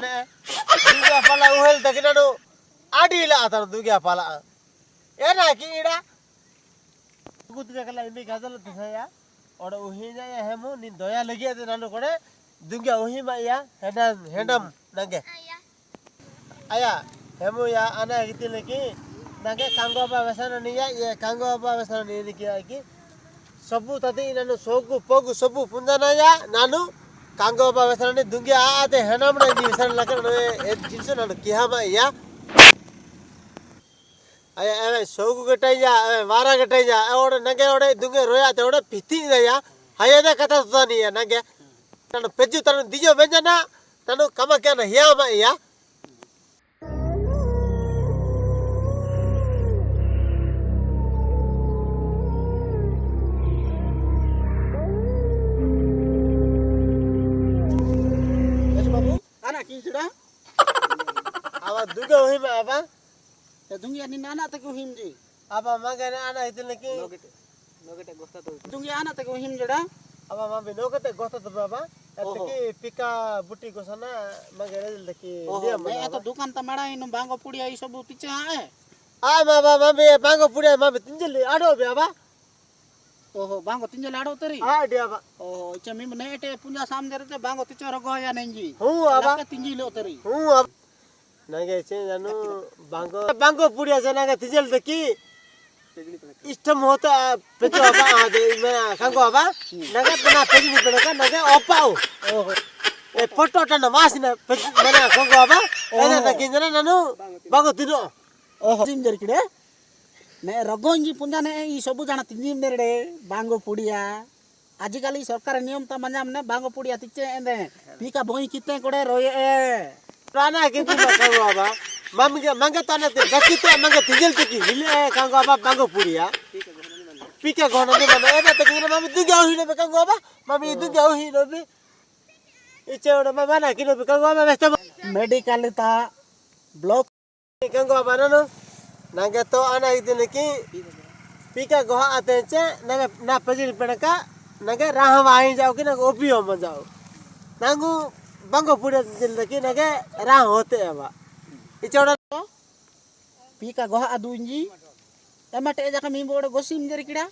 ne duga pala uhel dakina do adila atar duga pala ena ki ida gutka kala imi gazal thaya oda uhi ja ya hemo ni doya lagi ate nanu kore duga uhi ma ya hendam nange aya hemo ya ana gitile ki nange kango ba vesana ni ya ye kango ba vesana ni ki सबु तदे ननु सोगु पोगु सबु पुंजना या नानु Congo बा वेसरने दुंगे आते हेनामना जी वेसन लकन ए जिंस ननु किहामा या आया ए सोगु गटाई जा ए मारा गटाई जा ओडे नगे ओडे दुंगे रोया ते ओडे पिति या हायदा कथा सुदानी या नगे ननु पेजु तनु दिजो वेंजना तनु कमा क्या न हियामा या Anak ini sudah? Apa duga uhim apa? Ya dungi ani anak tak uhim ji. Apa magana anak itu lagi? Nogete gosta tu. Dungi anak tak uhim sudah? Apa mami nogete gosta tu apa? Tapi pika buti gosana magana lagi. Dia mana? Itu dukan tamara ini bangko puri ayi sobu tice hai. Ah mami bangko puri mami tinjil ado be apa? Oh bangko tinjil ado teri. Ah dia apa? Oh cami mana ete punya samder ete bangko tice rogo ya nenji. Apa? Tinjil lo teri. Apa? Nage chen janu bangko puri aja naga tinjil deki. Istem होता पेचो apa आदे मैं kango apa? Naga pernah pergi di mana naga opau. Foto tan mas na mana kango apa? Ada tak kinjana nanu bangko tino. Tinjil kide? Ne rogonji punya ne i sobu jana tinjil nerde bangko puria. आजिकली सरकार नियम त मन्या ने बांगो पुडिया तिचे एंदे पीका बोई किते कोडे रोये ए प्राणा किति कांगो बाबा मंगे तने ते गकिते मंगे तिजल तकी हिले कांगो बाबा बांगो पुडिया पीका गोनो ने मने एबे तकी ने मम्मी दुगा हिने बे कांगो बाबा मम्मी दुगा हिने बे इचे ओडे ममा ना किनो बे कांगो बाबा बेस्ट मेडिकल ता ब्लॉक कांगो बाबा ननो नागे तो आना इदिने की पीका गोहा आते चे नागे ना पजिल पेडका नागे राह वाई जाओ कि नागे ओपी हो जाओ नागु बांगो पुडिया जिल की नागे राह होते है इचोड़ा पीका गोहा अदुंजी एमटे जका मी बोड़ गोसिम जरी किडा